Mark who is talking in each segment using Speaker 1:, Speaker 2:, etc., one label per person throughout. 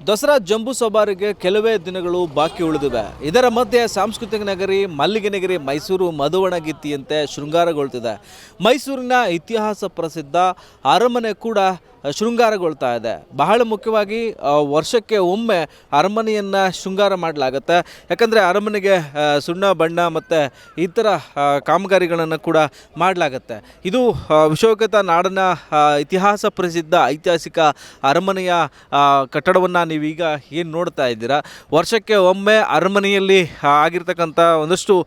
Speaker 1: ದಸರಾ ಜಂಬೂ ಸವಾರಿಗೆ ಕೆಲವೇ ದಿನಗಳು ಬಾಕಿ ಉಳಿದಿವೆ. ಇದರ ಮಧ್ಯೆ ಸಾಂಸ್ಕೃತಿಕ ನಗರಿ ಮಲ್ಲಿಗೆ ನಗರಿ ಮೈಸೂರು ಮಧುವಣಗಿತ್ತಿಯಂತೆ ಶೃಂಗಾರಗೊಳ್ತಿದೆ. ಮೈಸೂರಿನ ಇತಿಹಾಸ ಪ್ರಸಿದ್ಧ ಅರಮನೆ ಕೂಡ ಶೃಂಗಾರಗೊಳ್ತಾ ಇದೆ. ಬಹಳ ಮುಖ್ಯವಾಗಿ ವರ್ಷಕ್ಕೆ ಒಮ್ಮೆ ಅರಮನೆಯನ್ನು ಶೃಂಗಾರ ಮಾಡಲಾಗುತ್ತೆ. ಯಾಕಂದರೆ ಅರಮನೆಗೆ ಸುಣ್ಣ ಬಣ್ಣ ಮತ್ತು ಇತರ ಕಾಮಗಾರಿಗಳನ್ನು ಕೂಡ ಮಾಡಲಾಗುತ್ತೆ. ಇದು ವಿಶ್ವವಿಖ್ಯಾತ ನಾಡಿನ ಇತಿಹಾಸ ಪ್ರಸಿದ್ಧ ಐತಿಹಾಸಿಕ ಅರಮನೆಯ ಕಟ್ಟಡವನ್ನು ನೀವೀಗ ಏನು ನೋಡ್ತಾ ಇದ್ದೀರಾ. ವರ್ಷಕ್ಕೆ ಒಮ್ಮೆ ಅರಮನೆಯಲ್ಲಿ ಆಗಿರ್ತಕ್ಕಂಥ ಒಂದಷ್ಟು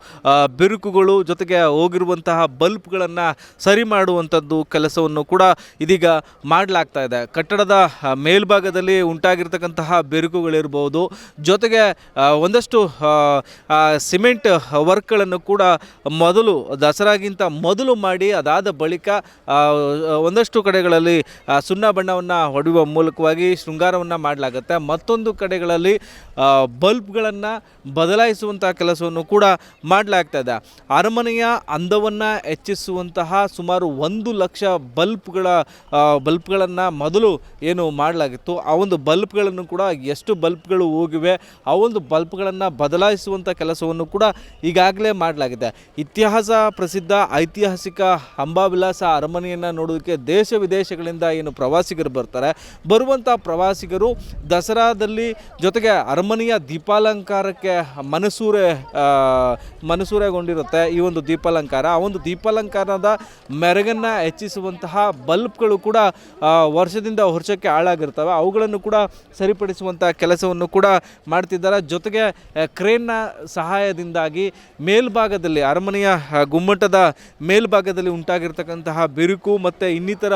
Speaker 1: ಬಿರುಕುಗಳು ಜೊತೆಗೆ ಹೋಗಿರುವಂತಹ ಬಲ್ಬ್ಗಳನ್ನು ಸರಿ ಮಾಡುವಂಥದ್ದು ಕೆಲಸವನ್ನು ಕೂಡ ಇದೀಗ ಮಾಡಲಾಗ್ತಾ ಇದೆ. ಕಟ್ಟಡದ ಮೇಲ್ಭಾಗದಲ್ಲಿ ಉಂಟಾಗಿರ್ತಕ್ಕಂತಹ ಬಿರುಕುಗಳಿರ್ಬೋದು, ಜೊತೆಗೆ ಒಂದಷ್ಟು ಸಿಮೆಂಟ್ ವರ್ಕ್ಗಳನ್ನು ಕೂಡ ಮೊದಲು ದಸರಾಗಿಂತ ಮೊದಲು ಮಾಡಿ ಅದಾದ ಬಳಿಕ ಒಂದಷ್ಟು ಕಡೆಗಳಲ್ಲಿ ಸುಣ್ಣ ಬಣ್ಣವನ್ನು ಹೊಡೆಯುವ ಮೂಲಕವಾಗಿ ಶೃಂಗಾರವನ್ನು ಮಾಡಲಾಗುತ್ತೆ. ಮತ್ತೊಂದು ಕಡೆಗಳಲ್ಲಿ ಬಲ್ಬ್ಗಳನ್ನು ಬದಲಾಯಿಸುವಂಥ ಕೆಲಸವನ್ನು ಕೂಡ ಮಾಡಲಾಗ್ತಾ ಇದೆ. ಅರಮನೆಯ ಅಂದವನ್ನು ಹೆಚ್ಚಿಸುವಂತಹ ಸುಮಾರು 1 ಲಕ್ಷ ಬಲ್ಬ್ಗಳನ್ನು ಮೊದಲು ಏನು ಮಾಡಲಾಗಿತ್ತು, ಆ ಒಂದು ಬಲ್ಬ್ಗಳನ್ನು ಕೂಡ ಎಷ್ಟು ಬಲ್ಬ್ಗಳು ಹೋಗಿವೆ ಆ ಒಂದು ಬಲ್ಬ್ಗಳನ್ನು ಬದಲಾಯಿಸುವಂಥ ಕೆಲಸವನ್ನು ಕೂಡ ಈಗಾಗಲೇ ಮಾಡಲಾಗಿದೆ. ಇತಿಹಾಸ ಪ್ರಸಿದ್ಧ ಐತಿಹಾಸಿಕ ಅಂಬಾವಿಲಾಸ ಅರಮನೆಯನ್ನು ನೋಡೋದಕ್ಕೆ ದೇಶ ವಿದೇಶಗಳಿಂದ ಏನು ಪ್ರವಾಸಿಗರು ಬರ್ತಾರೆ, ಬರುವಂಥ ಪ್ರವಾಸಿಗರು ದಸರಾದಲ್ಲಿ ಜೊತೆಗೆ ಅರಮನೆಯ ದೀಪಾಲಂಕಾರಕ್ಕೆ ಮನಸೂರೆಗೊಂಡಿರುತ್ತೆ ಈ ಒಂದು ದೀಪಾಲಂಕಾರ. ಆ ಒಂದು ದೀಪಾಲಂಕಾರದ ಮೆರಗನ್ನು ಹೆಚ್ಚಿಸುವಂತಹ ಬಲ್ಬ್ಗಳು ಕೂಡ ವರ್ಷದಿಂದ ವರ್ಷಕ್ಕೆ ಹಾಳಾಗಿರ್ತವೆ. ಅವುಗಳನ್ನು ಕೂಡ ಸರಿಪಡಿಸುವಂಥ ಕೆಲಸವನ್ನು ಕೂಡ ಮಾಡ್ತಿದ್ದಾರೆ. ಜೊತೆಗೆ ಕ್ರೇನ್ನ ಸಹಾಯದಿಂದಾಗಿ ಮೇಲ್ಭಾಗದಲ್ಲಿ ಅರಮನೆಯ ಗುಮ್ಮಟದ ಮೇಲ್ಭಾಗದಲ್ಲಿ ಉಂಟಾಗಿರ್ತಕ್ಕಂತಹ ಬಿರುಕು ಮತ್ತು ಇನ್ನಿತರ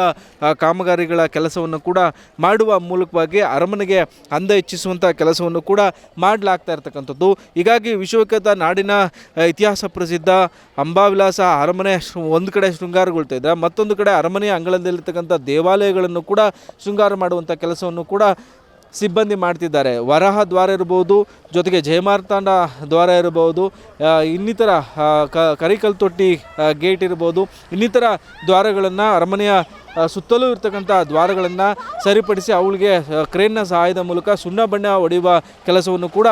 Speaker 1: ಕಾಮಗಾರಿಗಳ ಕೆಲಸವನ್ನು ಕೂಡ ಮಾಡುವ ಮೂಲಕವಾಗಿ ಅರಮನೆಗೆ ಅಂದ ಹೆಚ್ಚಿಸುವಂಥ ಕೆಲಸವನ್ನು ಕೂಡ ಮಾಡಲಾಗ್ತಾ ಇರ್ತಕ್ಕಂಥದ್ದು. ಹೀಗಾಗಿ ವಿಶ್ವವಿಖ್ಯಾತ ನಾಡಿನ ಇತಿಹಾಸ ಪ್ರಸಿದ್ಧ ಅಂಬಾವಿಲಾಸ ಅರಮನೆ ಒಂದು ಕಡೆ ಶೃಂಗಾರಗೊಳ್ತಾ ಇದ್ದರೆ, ಮತ್ತೊಂದು ಕಡೆ ಅರಮನೆಯ ಅಂಗಳದಲ್ಲಿರ್ತಕ್ಕಂಥ ದೇವಾಲಯಗಳನ್ನು ಕೂಡ ಶೃಂಗಾರ ಮಾಡುವಂಥ ಕೆಲಸವನ್ನು ಕೂಡ ಸಿಬ್ಬಂದಿ ಮಾಡ್ತಿದ್ದಾರೆ. ವರಾಹ ದ್ವಾರ ಇರ್ಬೋದು, ಜೊತೆಗೆ ಜಯಮಾರ್ತಾಂಡ ದ್ವಾರ ಇರ್ಬೋದು, ಇನ್ನಿತರ ಕರಿಕಲ್ ತೊಟ್ಟಿ ಗೇಟ್ ಇರ್ಬೋದು, ಇನ್ನಿತರ ದ್ವಾರಗಳನ್ನು ಅರಮನೆಯ ಸುತ್ತಲೂ ಇರ್ತಕ್ಕಂಥ ದ್ವಾರಗಳನ್ನು ಸರಿಪಡಿಸಿ ಅವುಗಳಿಗೆ ಕ್ರೇನ್ನ ಸಹಾಯದ ಮೂಲಕ ಸುಣ್ಣ ಬಣ್ಣ ಹೊಡೆಯುವ ಕೆಲಸವನ್ನು ಕೂಡ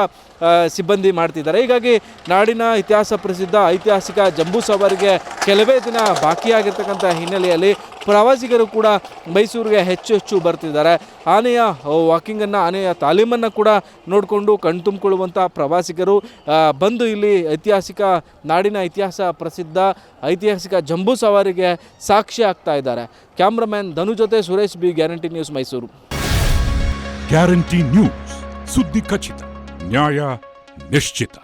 Speaker 1: ಸಿಬ್ಬಂದಿ ಮಾಡ್ತಿದ್ದಾರೆ. ಹೀಗಾಗಿ ನಾಡಿನ ಇತಿಹಾಸ ಪ್ರಸಿದ್ಧ ಐತಿಹಾಸಿಕ ಜಂಬೂ ಸವಾರಿಗೆ ಕೆಲವೇ ದಿನ ಬಾಕಿಯಾಗಿರ್ತಕ್ಕಂಥ ಹಿನ್ನೆಲೆಯಲ್ಲಿ ಪ್ರವಾಸಿಗರು ಕೂಡ ಮೈಸೂರಿಗೆ ಹೆಚ್ಚು ಬರ್ತಿದ್ದಾರೆ. ಆನೆಯ ವಾಕಿಂಗನ್ನು, ಆನೆಯ ತಾಲೀಮನ್ನು ಕೂಡ ನೋಡಿಕೊಂಡು ಕಣ್ತುಂಬಿಕೊಳ್ಳುವಂಥ ಪ್ರವಾಸಿಗರು ಬಂದು ಇಲ್ಲಿ ನಾಡಿನ ಇತಿಹಾಸ ಪ್ರಸಿದ್ಧ ಐತಿಹಾಸಿಕ ಜಂಬೂ ಸವಾರಿಗೆ ಸಾಕ್ಷಿ ಆಗ್ತಾ ಇದ್ದಾರೆ. ಕ್ಯಾಮ್ರಾಮನ್ ಧನು ಜೊತೆ Suresh B, guarantee news, Mysuru.
Speaker 2: Guarantee news, ಸುದ್ದಿ ಖಚಿತ, ನ್ಯಾಯ ನಿಶ್ಚಿತ.